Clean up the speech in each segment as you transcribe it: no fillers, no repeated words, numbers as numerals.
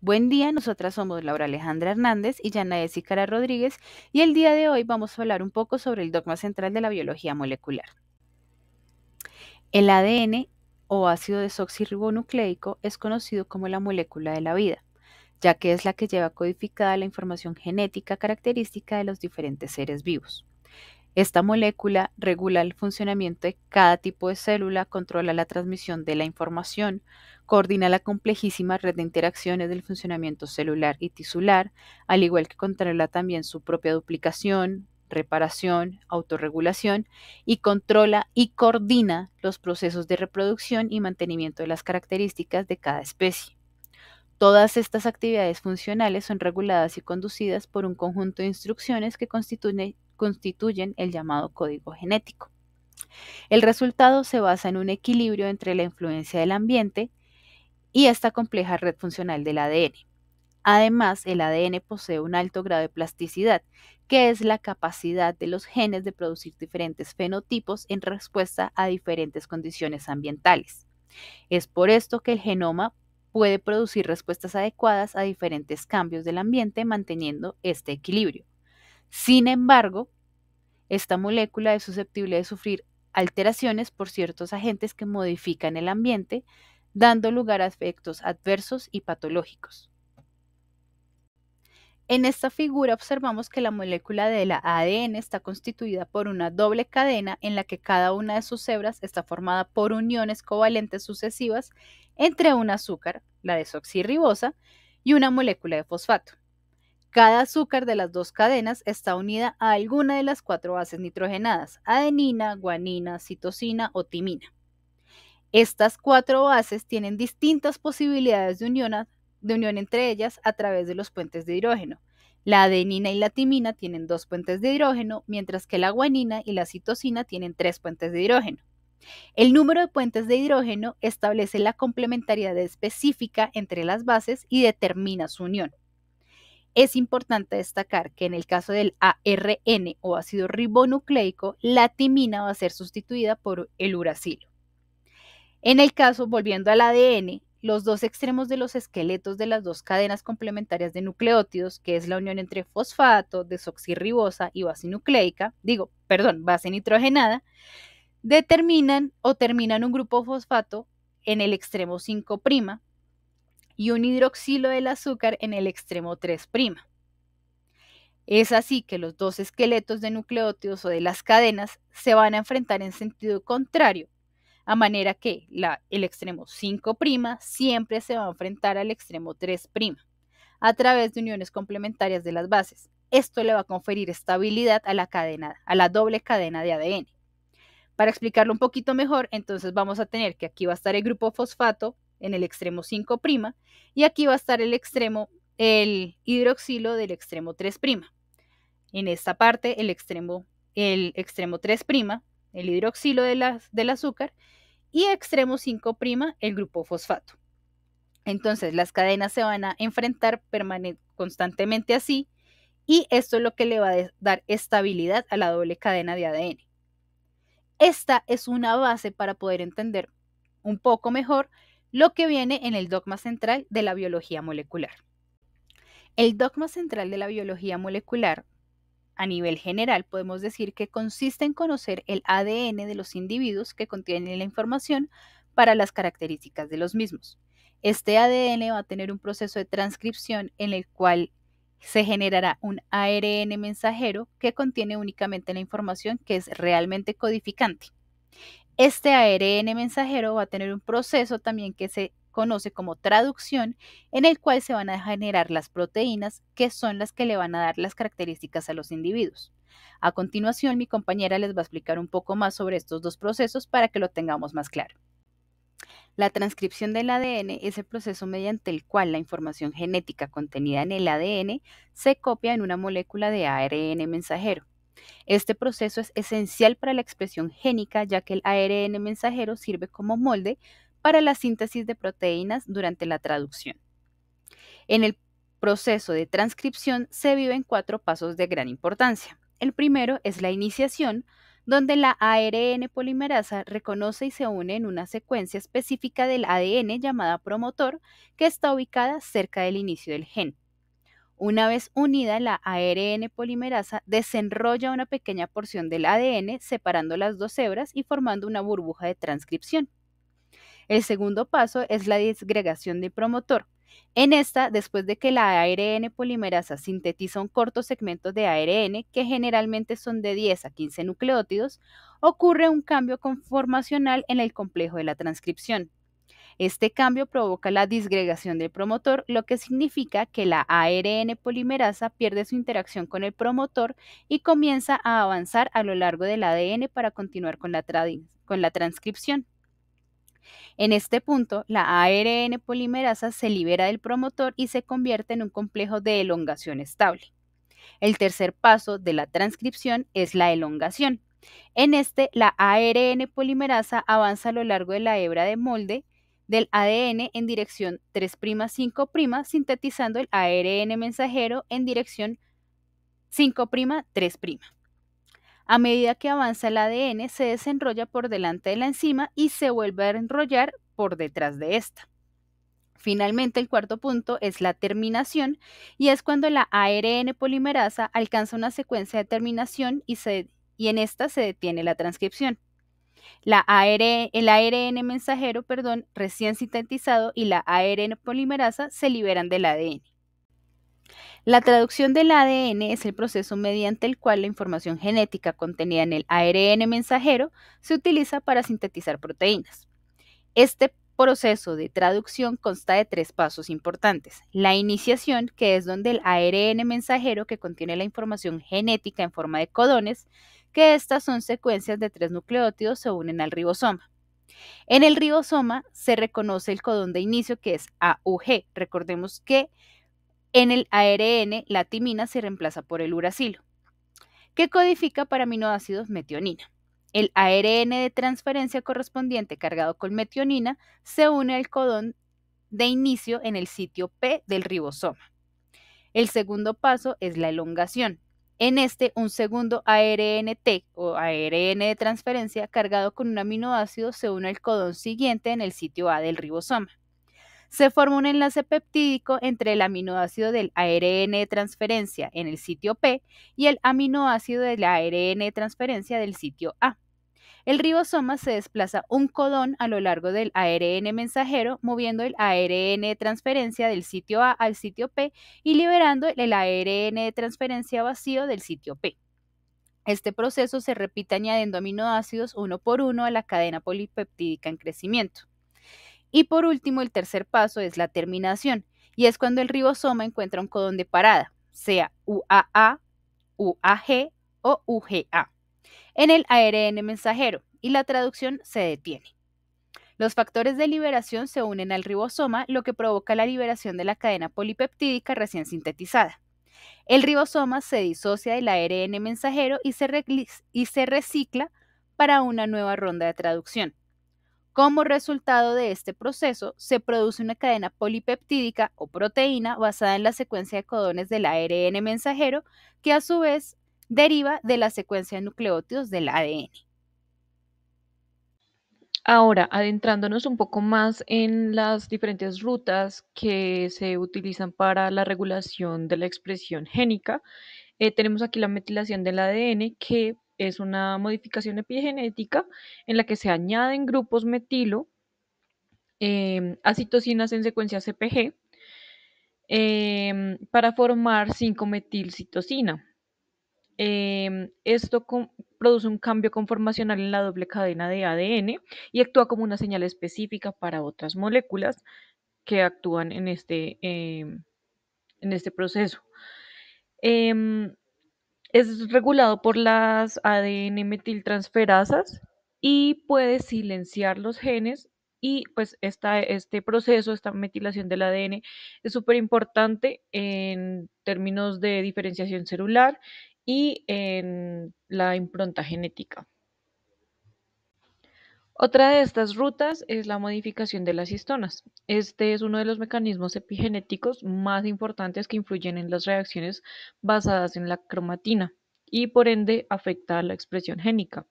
Buen día, nosotras somos Laura Alejandra Hernández y Yana Cara Rodríguez y el día de hoy vamos a hablar un poco sobre el dogma central de la biología molecular. El ADN o ácido desoxirribonucleico es conocido como la molécula de la vida, ya que es la que lleva codificada la información genética característica de los diferentes seres vivos. Esta molécula regula el funcionamiento de cada tipo de célula, controla la transmisión de la información, coordina la complejísima red de interacciones del funcionamiento celular y tisular, al igual que controla también su propia duplicación, reparación, autorregulación y controla y coordina los procesos de reproducción y mantenimiento de las características de cada especie. Todas estas actividades funcionales son reguladas y conducidas por un conjunto de instrucciones que constituyen el llamado código genético. El resultado se basa en un equilibrio entre la influencia del ambiente y esta compleja red funcional del ADN. Además, el ADN posee un alto grado de plasticidad, que es la capacidad de los genes de producir diferentes fenotipos en respuesta a diferentes condiciones ambientales. Es por esto que el genoma puede producir respuestas adecuadas a diferentes cambios del ambiente manteniendo este equilibrio. Sin embargo, esta molécula es susceptible de sufrir alteraciones por ciertos agentes que modifican el ambiente, dando lugar a efectos adversos y patológicos. En esta figura observamos que la molécula de la ADN está constituida por una doble cadena en la que cada una de sus hebras está formada por uniones covalentes sucesivas entre un azúcar, la desoxirribosa, y una molécula de fosfato. Cada azúcar de las dos cadenas está unida a alguna de las cuatro bases nitrogenadas: adenina, guanina, citosina o timina. Estas cuatro bases tienen distintas posibilidades de unión entre ellas a través de los puentes de hidrógeno. La adenina y la timina tienen 2 puentes de hidrógeno, mientras que la guanina y la citosina tienen 3 puentes de hidrógeno. El número de puentes de hidrógeno establece la complementariedad específica entre las bases y determina su unión. Es importante destacar que en el caso del ARN o ácido ribonucleico, la timina va a ser sustituida por el uracilo. En el caso, volviendo al ADN, los dos extremos de los esqueletos de las dos cadenas complementarias de nucleótidos, que es la unión entre fosfato, desoxirribosa y base base nitrogenada, determinan o terminan un grupo fosfato en el extremo 5' y un hidroxilo del azúcar en el extremo 3'. Es así que los dos esqueletos de nucleótidos o de las cadenas se van a enfrentar en sentido contrario, a manera que el extremo 5' siempre se va a enfrentar al extremo 3' a través de uniones complementarias de las bases. Esto le va a conferir estabilidad a la doble cadena de ADN. Para explicarlo un poquito mejor, entonces vamos a tener que aquí va a estar el grupo fosfato en el extremo 5' y aquí va a estar el hidroxilo del extremo 3'. En esta parte, el extremo 3', el hidroxilo del azúcar, y extremo 5', el grupo fosfato. Entonces, las cadenas se van a enfrentar constantemente así, y esto es lo que le va a dar estabilidad a la doble cadena de ADN. Esta es una base para poder entender un poco mejor lo que viene en el dogma central de la biología molecular. El dogma central de la biología molecular, a nivel general, podemos decir que consiste en conocer el ADN de los individuos que contienen la información para las características de los mismos. Este ADN va a tener un proceso de transcripción en el cual se generará un ARN mensajero que contiene únicamente la información que es realmente codificante. Este ARN mensajero va a tener un proceso también que se conoce como traducción, en el cual se van a generar las proteínas que son las que le van a dar las características a los individuos. A continuación, mi compañera les va a explicar un poco más sobre estos dos procesos para que lo tengamos más claro. La transcripción del ADN es el proceso mediante el cual la información genética contenida en el ADN se copia en una molécula de ARN mensajero. Este proceso es esencial para la expresión génica, ya que el ARN mensajero sirve como molde para la síntesis de proteínas durante la traducción. En el proceso de transcripción se viven 4 pasos de gran importancia. El primero es la iniciación, donde la ARN polimerasa reconoce y se une en una secuencia específica del ADN llamada promotor, que está ubicada cerca del inicio del gen. Una vez unida, la ARN polimerasa desenrolla una pequeña porción del ADN, separando las dos hebras y formando una burbuja de transcripción. El segundo paso es la disgregación del promotor. En esta, después de que la ARN polimerasa sintetiza un corto segmento de ARN, que generalmente son de 10 a 15 nucleótidos, ocurre un cambio conformacional en el complejo de la transcripción. Este cambio provoca la disgregación del promotor, lo que significa que la ARN polimerasa pierde su interacción con el promotor y comienza a avanzar a lo largo del ADN para continuar con la transcripción. En este punto, la ARN polimerasa se libera del promotor y se convierte en un complejo de elongación estable. El tercer paso de la transcripción es la elongación. En este, la ARN polimerasa avanza a lo largo de la hebra de molde del ADN en dirección 3'-5', sintetizando el ARN mensajero en dirección 5'-3'. A medida que avanza el ADN, se desenrolla por delante de la enzima y se vuelve a enrollar por detrás de esta. Finalmente, el cuarto punto es la terminación, y es cuando la ARN polimerasa alcanza una secuencia de terminación y en esta se detiene la transcripción. El ARN mensajero, recién sintetizado, y la ARN polimerasa se liberan del ADN. La traducción del ADN es el proceso mediante el cual la información genética contenida en el ARN mensajero se utiliza para sintetizar proteínas. Este proceso de traducción consta de 3 pasos importantes. La iniciación, que es donde el ARN mensajero, que contiene la información genética en forma de codones, que estas son secuencias de 3 nucleótidos, se unen al ribosoma. En el ribosoma se reconoce el codón de inicio, que es AUG. Recordemos que en el ARN la timina se reemplaza por el uracilo, que codifica para aminoácidos metionina. El ARN de transferencia correspondiente cargado con metionina se une al codón de inicio en el sitio P del ribosoma. El segundo paso es la elongación. En este, un segundo ARNT o ARN de transferencia cargado con un aminoácido se une al codón siguiente en el sitio A del ribosoma. Se forma un enlace peptídico entre el aminoácido del ARN de transferencia en el sitio P y el aminoácido del ARN de transferencia del sitio A. El ribosoma se desplaza un codón a lo largo del ARN mensajero, moviendo el ARN de transferencia del sitio A al sitio P y liberando el ARN de transferencia vacío del sitio P. Este proceso se repite añadiendo aminoácidos uno por uno a la cadena polipeptídica en crecimiento. Y por último, el tercer paso es la terminación, y es cuando el ribosoma encuentra un codón de parada, sea UAA, UAG o UGA, en el ARN mensajero, y la traducción se detiene. Los factores de liberación se unen al ribosoma, lo que provoca la liberación de la cadena polipeptídica recién sintetizada. El ribosoma se disocia del ARN mensajero y se recicla para una nueva ronda de traducción. Como resultado de este proceso, se produce una cadena polipeptídica o proteína basada en la secuencia de codones del ARN mensajero, que a su vez deriva de la secuencia de nucleótidos del ADN. Ahora, adentrándonos un poco más en las diferentes rutas que se utilizan para la regulación de la expresión génica, tenemos aquí la metilación del ADN, que es una modificación epigenética en la que se añaden grupos metilo a citocinas en secuencia CPG para formar 5-metilcitosina. Esto produce un cambio conformacional en la doble cadena de ADN y actúa como una señal específica para otras moléculas que actúan en este proceso. Es regulado por las ADN metiltransferasas y puede silenciar los genes, y pues este proceso, esta metilación del ADN es súper importante en términos de diferenciación celular y en la impronta genética. Otra de estas rutas es la modificación de las histonas. Este es uno de los mecanismos epigenéticos más importantes que influyen en las reacciones basadas en la cromatina y por ende afecta a la expresión génica.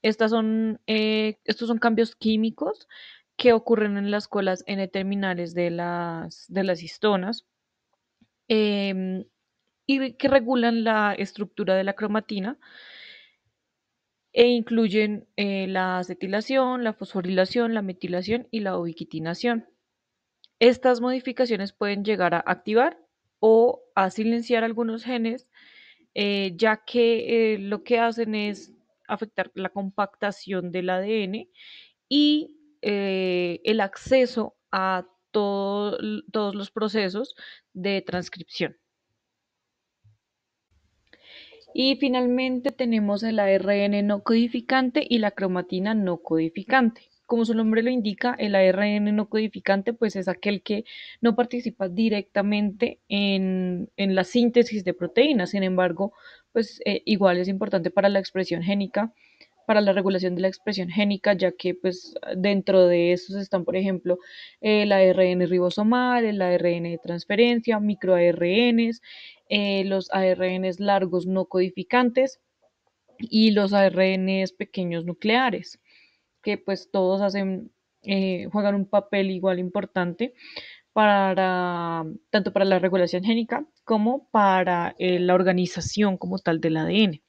Estos son cambios químicos que ocurren en las colas N-terminales de las histonas, em, y que regulan la estructura de la cromatina e incluyen la acetilación, la fosforilación, la metilación y la ubiquitinación. Estas modificaciones pueden llegar a activar o a silenciar algunos genes, ya que lo que hacen es afectar la compactación del ADN y el acceso a todos los procesos de transcripción. Y finalmente tenemos el ARN no codificante y la cromatina no codificante. Como su nombre lo indica, el ARN no codificante pues es aquel que no participa directamente en la síntesis de proteínas. Sin embargo, pues igual es importante para la expresión génica, para la regulación de la expresión génica, ya que pues dentro de esos están, por ejemplo, el ARN ribosomal, el ARN de transferencia, microARNs, los ARNs largos no codificantes y los ARNs pequeños nucleares, que pues todos juegan un papel igual importante tanto para la regulación génica como para la organización como tal del ADN.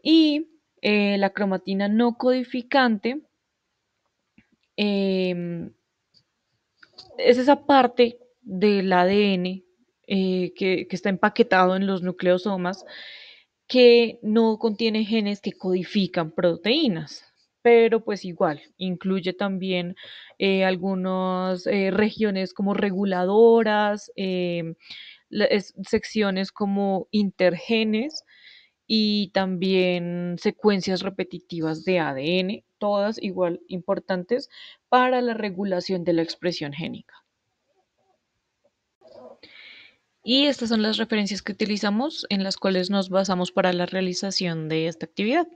Y la cromatina no codificante eh, es esa parte del ADN que está empaquetado en los nucleosomas que no contiene genes que codifican proteínas, pero pues igual incluye también algunas regiones como reguladoras, secciones como intergenes y también secuencias repetitivas de ADN, todas igual importantes para la regulación de la expresión génica. Y estas son las referencias que utilizamos en las cuales nos basamos para la realización de esta actividad.